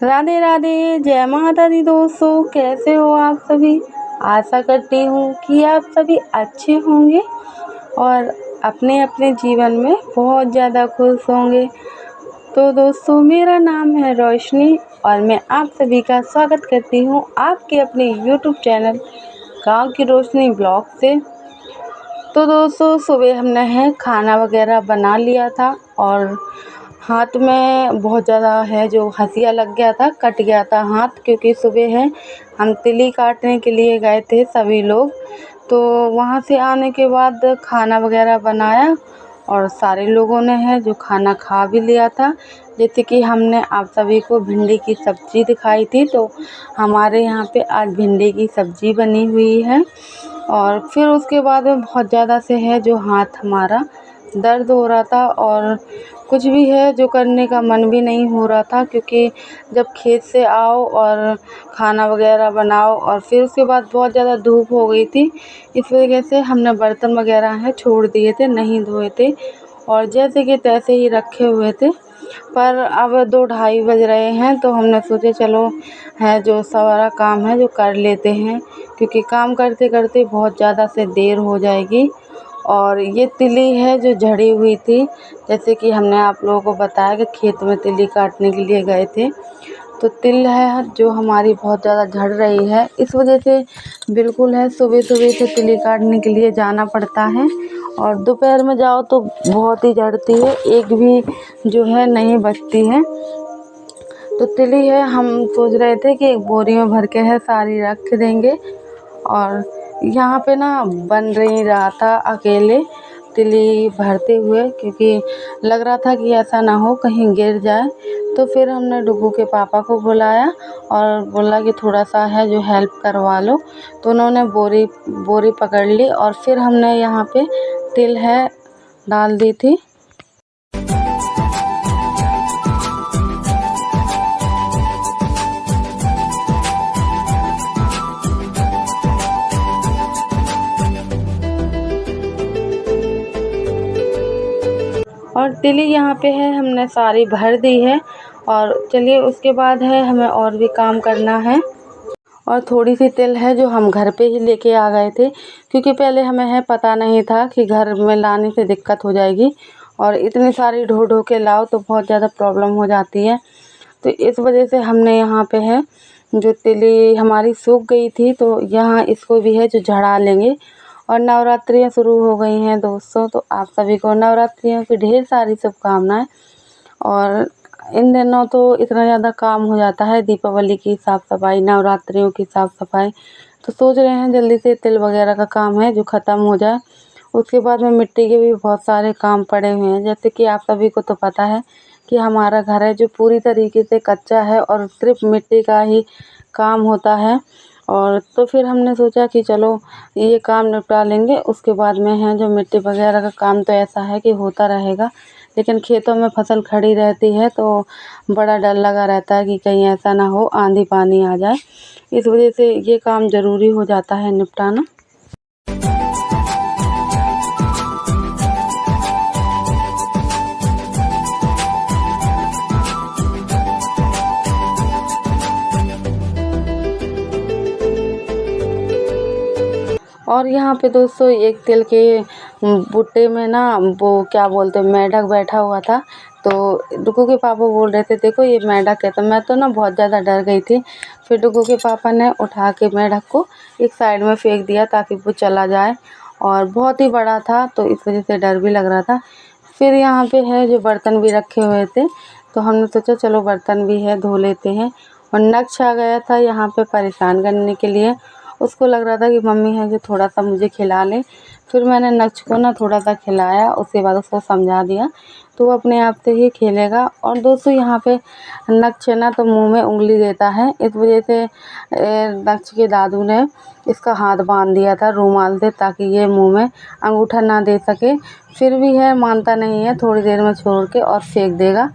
राधे राधे, जय माता दी दोस्तों। कैसे हो आप सभी। आशा करती हूँ कि आप सभी अच्छे होंगे और अपने अपने जीवन में बहुत ज़्यादा खुश होंगे। तो दोस्तों, मेरा नाम है रोशनी और मैं आप सभी का स्वागत करती हूँ आपके अपने यूट्यूब चैनल गांव की रोशनी ब्लॉग से। तो दोस्तों, सुबह हमने खाना वगैरह बना लिया था और हाथ में बहुत ज़्यादा जो हंसिया लग गया था, कट गया था हाथ, क्योंकि सुबह हम तिली काटने के लिए गए थे सभी लोग। तो वहाँ से आने के बाद खाना वगैरह बनाया और सारे लोगों ने जो खाना खा भी लिया था। जैसे कि हमने आप सभी को भिंडी की सब्ज़ी दिखाई थी, तो हमारे यहाँ पे आज भिंडी की सब्ज़ी बनी हुई है। और फिर उसके बाद में बहुत ज़्यादा से जो हाथ हमारा दर्द हो रहा था और कुछ भी जो करने का मन भी नहीं हो रहा था, क्योंकि जब खेत से आओ और खाना वगैरह बनाओ और फिर उसके बाद बहुत ज़्यादा धूप हो गई थी। इस वजह से हमने बर्तन वगैरह छोड़ दिए थे, नहीं धोए थे और जैसे कि तैसे ही रखे हुए थे। पर अब 2-2:30 बज रहे हैं, तो हमने सोचे चलो जो सारा काम जो कर लेते हैं, क्योंकि काम करते करते बहुत ज़्यादा से देर हो जाएगी। और ये तिली जो झड़ी हुई थी, जैसे कि हमने आप लोगों को बताया कि खेत में तिली काटने के लिए गए थे, तो तिल जो हमारी बहुत ज़्यादा झड़ रही है। इस वजह से बिल्कुल सुबह सुबह से तिली काटने के लिए जाना पड़ता है और दोपहर में जाओ तो बहुत ही झड़ती है, एक भी जो नहीं बचती है। तो तिली हम सोच रहे थे कि एक बोरी में भर के सारी रख देंगे। और यहाँ पे ना बन नहीं रहा था अकेले तिली भरते हुए, क्योंकि लग रहा था कि ऐसा ना हो कहीं गिर जाए। तो फिर हमने डुगू के पापा को बुलाया और बोला कि थोड़ा सा जो हेल्प करवा लो। तो उन्होंने बोरी बोरी पकड़ ली और फिर हमने यहाँ पे तिल डाल दी थी। और तिली यहाँ पे हमने सारी भर दी है। और चलिए उसके बाद हमें और भी काम करना है। और थोड़ी सी तिल जो हम घर पे ही लेके आ गए थे, क्योंकि पहले हमें पता नहीं था कि घर में लाने से दिक्कत हो जाएगी और इतनी सारी ढो ढो के लाओ तो बहुत ज़्यादा प्रॉब्लम हो जाती है। तो इस वजह से हमने यहाँ पे जो तिली हमारी सूख गई थी, तो यहाँ इसको भी जो झड़ा लेंगे। और नवरात्रियाँ शुरू हो गई हैं दोस्तों, तो आप सभी को नवरात्रियों की ढेर सारी शुभकामनाएं। और इन दिनों तो इतना ज़्यादा काम हो जाता है, दीपावली की साफ़ सफाई, नवरात्रियों की साफ़ सफाई। तो सोच रहे हैं जल्दी से तिल वगैरह का काम जो ख़त्म हो जाए। उसके बाद में मिट्टी के भी बहुत सारे काम पड़े हुए हैं। जैसे कि आप सभी को तो पता है कि हमारा घर जो पूरी तरीके से कच्चा है और सिर्फ मिट्टी का ही काम होता है। और तो फिर हमने सोचा कि चलो ये काम निपटा लेंगे, उसके बाद में जो मिट्टी वगैरह का काम तो ऐसा है कि होता रहेगा। लेकिन खेतों में फसल खड़ी रहती है तो बड़ा डर लगा रहता है कि कहीं ऐसा ना हो आंधी पानी आ जाए। इस वजह से ये काम ज़रूरी हो जाता है निपटाना। और यहाँ पे दोस्तों एक तिल के बुट्टे में ना वो क्या बोलते हैं, मेंढक बैठा हुआ था। तो डुगू के पापा बोल रहे थे देखो ये मेंढक है, तो मैं तो ना बहुत ज़्यादा डर गई थी। फिर डुगू के पापा ने उठा के मेंढक को एक साइड में फेंक दिया ताकि वो चला जाए, और बहुत ही बड़ा था तो इस वजह से डर भी लग रहा था। फिर यहाँ पे जो बर्तन भी रखे हुए थे, तो हमने सोचा चलो बर्तन भी धो लेते हैं। और नक्श आ गया था यहाँ पे परेशान करने के लिए। उसको लग रहा था कि मम्मी जो थोड़ा सा मुझे खिला ले। फिर मैंने नक्श को ना थोड़ा सा खिलाया, उसके बाद उसको समझा दिया तो वो अपने आप से ही खेलेगा। और दोस्तों यहाँ पे नक्श ना तो मुंह में उंगली देता है, इस वजह से नक्श के दादू ने इसका हाथ बांध दिया था रूमाल से, ताकि ये मुंह में अंगूठा ना दे सके। फिर भी मानता नहीं है, थोड़ी देर में छोड़ के और फेंक देगा,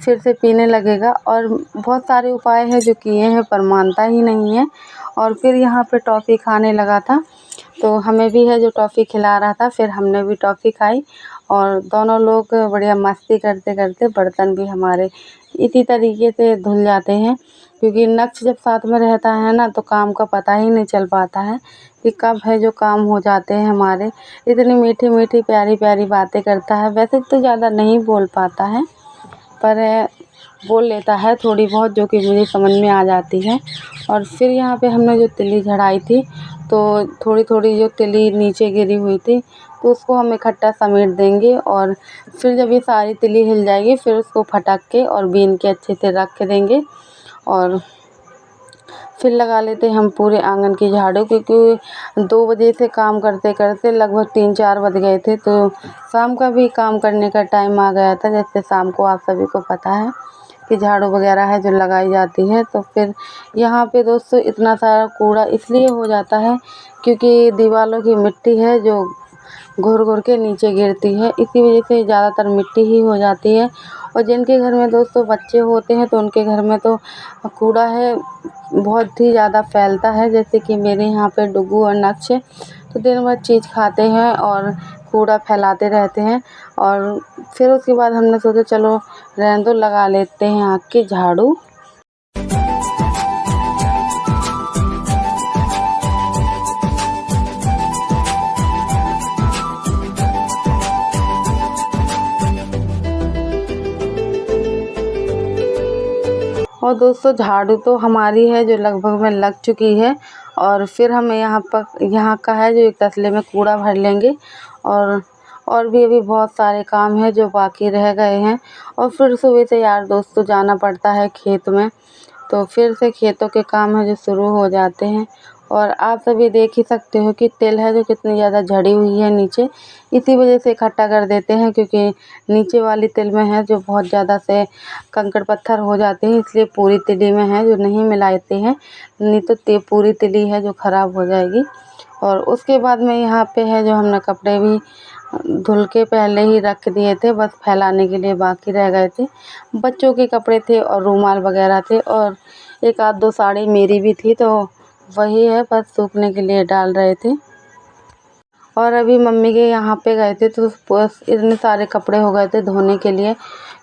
फिर से पीने लगेगा। और बहुत सारे उपाय जो किए हैं पर मानता ही नहीं है। और फिर यहाँ पे टॉफ़ी खाने लगा था, तो हमें भी जो टॉफ़ी खिला रहा था, फिर हमने भी टॉफ़ी खाई। और दोनों लोग बढ़िया मस्ती करते करते बर्तन भी हमारे इसी तरीके से धुल जाते हैं, क्योंकि नक्श जब साथ में रहता है ना तो काम का पता ही नहीं चल पाता है कि कब है जो काम हो जाते हैं हमारे। इतनी मीठी मीठी प्यारी प्यारी बातें करता है, वैसे तो ज़्यादा नहीं बोल पाता है पर बोल लेता है थोड़ी बहुत, जो कि मुझे समझ में आ जाती है। और फिर यहाँ पे हमने जो तिल्ली झड़ाई थी तो थोड़ी थोड़ी जो तिल्ली नीचे गिरी हुई थी तो उसको हम इकट्ठा समेट देंगे, और फिर जब ये सारी तिल्ली हिल जाएगी फिर उसको फटक के और बीन के अच्छे से रख देंगे। और फिर लगा लेते हैं हम पूरे आंगन की झाड़ू, क्योंकि 2 बजे से काम करते करते लगभग 3-4 बज गए थे, तो शाम का भी काम करने का टाइम आ गया था। जैसे शाम को आप सभी को पता है कि झाड़ू वगैरह है जो लगाई जाती है। तो फिर यहाँ पे दोस्तों इतना सारा कूड़ा इसलिए हो जाता है क्योंकि दीवारों की मिट्टी है जो घुर घुर के नीचे गिरती है, इसी वजह से ज़्यादातर मिट्टी ही हो जाती है। और जिनके घर में दोस्तों बच्चे होते हैं तो उनके घर में तो कूड़ा है बहुत ही ज़्यादा फैलता है। जैसे कि मेरे यहाँ पे डुगू और नक्श तो दिन भर चीज़ खाते हैं और कूड़ा फैलाते रहते हैं। और फिर उसके बाद हमने सोचा चलो रहने दो, लगा लेते हैं आग की झाड़ू। और दोस्तों झाड़ू तो हमारी है जो लगभग में लग चुकी है, और फिर हम यहाँ का है जो एक तसले में कूड़ा भर लेंगे। और भी अभी बहुत सारे काम हैं जो बाकी रह गए हैं। और फिर सुबह से यार दोस्तों जाना पड़ता है खेत में, तो फिर से खेतों के काम है जो शुरू हो जाते हैं। और आप सभी देख ही सकते हो कि तिल है जो कितनी ज़्यादा झड़ी हुई है नीचे, इसी वजह से इकट्ठा कर देते हैं, क्योंकि नीचे वाली तिल में है जो बहुत ज़्यादा से कंकड़ पत्थर हो जाते हैं, इसलिए पूरी तिली में है जो नहीं मिलाते हैं, नहीं तो पूरी तिली है जो ख़राब हो जाएगी। और उसके बाद में यहाँ पे है जो हमने कपड़े भी धुल के पहले ही रख दिए थे, बस फैलाने के लिए बाकी रह गए थे। बच्चों के कपड़े थे और रुमाल वगैरह थे, और एक आध दो साड़ी मेरी भी थी, तो वही है बस सूखने के लिए डाल रहे थे। और अभी मम्मी के यहाँ पे गए थे तो बस इतने सारे कपड़े हो गए थे धोने के लिए,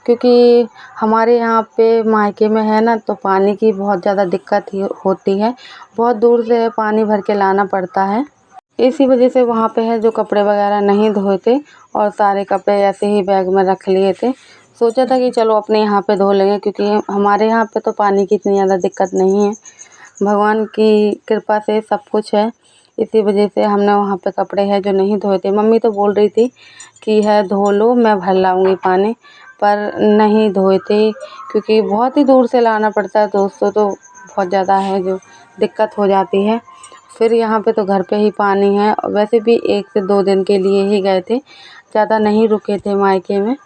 क्योंकि हमारे यहाँ पे मायके में है ना तो पानी की बहुत ज़्यादा दिक्कत होती है, बहुत दूर से पानी भर के लाना पड़ता है। इसी वजह से वहाँ पे है जो कपड़े वगैरह नहीं धोए थे, और सारे कपड़े ऐसे ही बैग में रख लिए थे। सोचा था कि चलो अपने यहाँ पे धो लेंगे, क्योंकि हमारे यहाँ पे तो पानी की इतनी ज़्यादा दिक्कत नहीं है, भगवान की कृपा से सब कुछ है। इसी वजह से हमने वहाँ पे कपड़े हैं जो नहीं धोए थे। मम्मी तो बोल रही थी कि है धो लो, मैं भर लाऊंगी पानी, पर नहीं धोए थे क्योंकि बहुत ही दूर से लाना पड़ता है दोस्तों, तो बहुत ज़्यादा है जो दिक्कत हो जाती है। फिर यहाँ पे तो घर पे ही पानी है, वैसे भी 1 से 2 दिन के लिए ही गए थे, ज़्यादा नहीं रुके थे मायके में।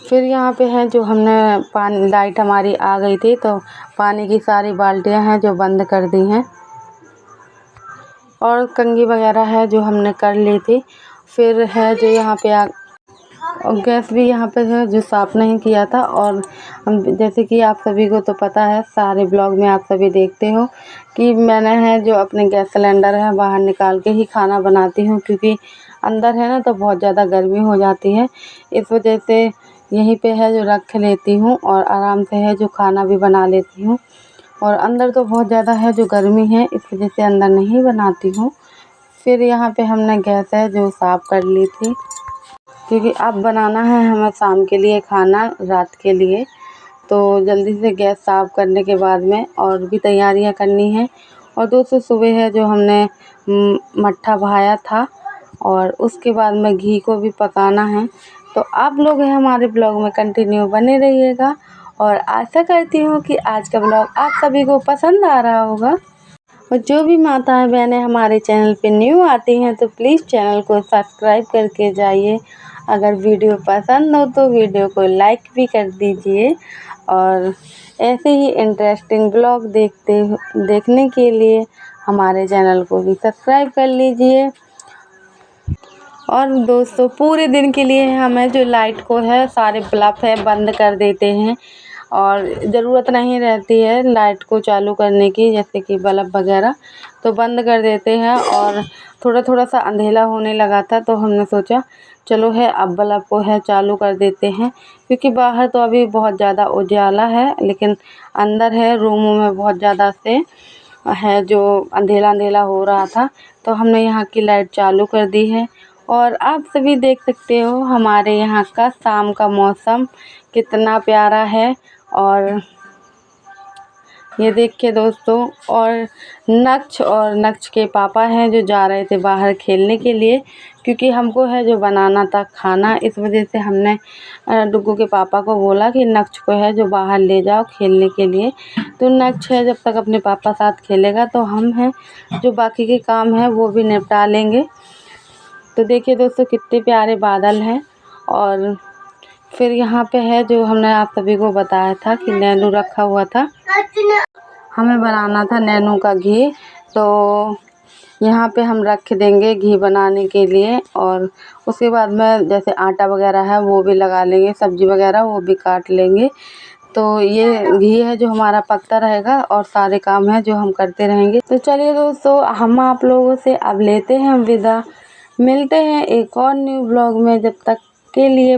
फिर यहाँ पे है जो हमने पानी, लाइट हमारी आ गई थी तो पानी की सारी बाल्टियाँ हैं जो बंद कर दी हैं, और कंघी वगैरह है जो हमने कर ली थी। फिर है जो यहाँ पे और गैस भी यहाँ पे है जो साफ़ नहीं किया था। और जैसे कि आप सभी को तो पता है, सारे ब्लॉग में आप सभी देखते हो कि मैंने है जो अपने गैस सिलेंडर है बाहर निकाल के ही खाना बनाती हूँ, क्योंकि अंदर है ना तो बहुत ज़्यादा गर्मी हो जाती है, इस वजह से यहीं पे है जो रख लेती हूँ और आराम से है जो खाना भी बना लेती हूँ। और अंदर तो बहुत ज़्यादा है जो गर्मी है, इस वजह से अंदर नहीं बनाती हूँ। फिर यहाँ पे हमने गैस है जो साफ़ कर ली थी, क्योंकि अब बनाना है हमें शाम के लिए खाना, रात के लिए, तो जल्दी से गैस साफ़ करने के बाद में और भी तैयारियां करनी है। और दोस्तों सुबह है जो हमने मट्ठा बहाया था, और उसके बाद में घी को भी पकाना है। तो आप लोग हैं हमारे ब्लॉग में कंटिन्यू बने रहिएगा, और आशा करती हूँ कि आज का ब्लॉग आप सभी को पसंद आ रहा होगा। और जो भी माताएं बहनें हमारे चैनल पे न्यू आती हैं तो प्लीज़ चैनल को सब्सक्राइब करके जाइए। अगर वीडियो पसंद हो तो वीडियो को लाइक भी कर दीजिए, और ऐसे ही इंटरेस्टिंग ब्लॉग देखने के लिए हमारे चैनल को भी सब्सक्राइब कर लीजिए। और दोस्तों पूरे दिन के लिए हमें जो लाइट को है सारे बल्ब है बंद कर देते हैं, और ज़रूरत नहीं रहती है लाइट को चालू करने की, जैसे कि बल्ब वगैरह, तो बंद कर देते हैं। और थोड़ा सा अंधेरा होने लगा था तो हमने सोचा चलो है अब बल्ब को है चालू कर देते हैं, क्योंकि बाहर तो अभी बहुत ज़्यादा उजाला है, लेकिन अंदर है रूमों में बहुत ज़्यादा से है जो अंधेरा अंधेरा हो रहा था, तो हमने यहाँ की लाइट चालू कर दी है। और आप सभी देख सकते हो हमारे यहाँ का शाम का मौसम कितना प्यारा है। और ये देखिए दोस्तों, और नक्श के पापा हैं जो जा रहे थे बाहर खेलने के लिए, क्योंकि हमको है जो बनाना था खाना, इस वजह से हमने डुग्गू के पापा को बोला कि नक्श को है जो बाहर ले जाओ खेलने के लिए। तो नक्श है जब तक अपने पापा साथ खेलेगा तो हम हैं जो बाकी के काम है वो भी निपटा लेंगे। तो देखिए दोस्तों कितने प्यारे बादल हैं। और फिर यहाँ पे है जो हमने आप सभी को बताया था कि नैनू रखा हुआ था, हमें बनाना था नैनू का घी, तो यहाँ पे हम रख देंगे घी बनाने के लिए। और उसके बाद में जैसे आटा वगैरह है वो भी लगा लेंगे, सब्ज़ी वगैरह वो भी काट लेंगे। तो ये घी है जो हमारा पकता रहेगा और सारे काम है जो हम करते रहेंगे। तो चलिए दोस्तों, हम आप लोगों से अब लेते हैं विदा, मिलते हैं एक और न्यू ब्लॉग में, जब तक के लिए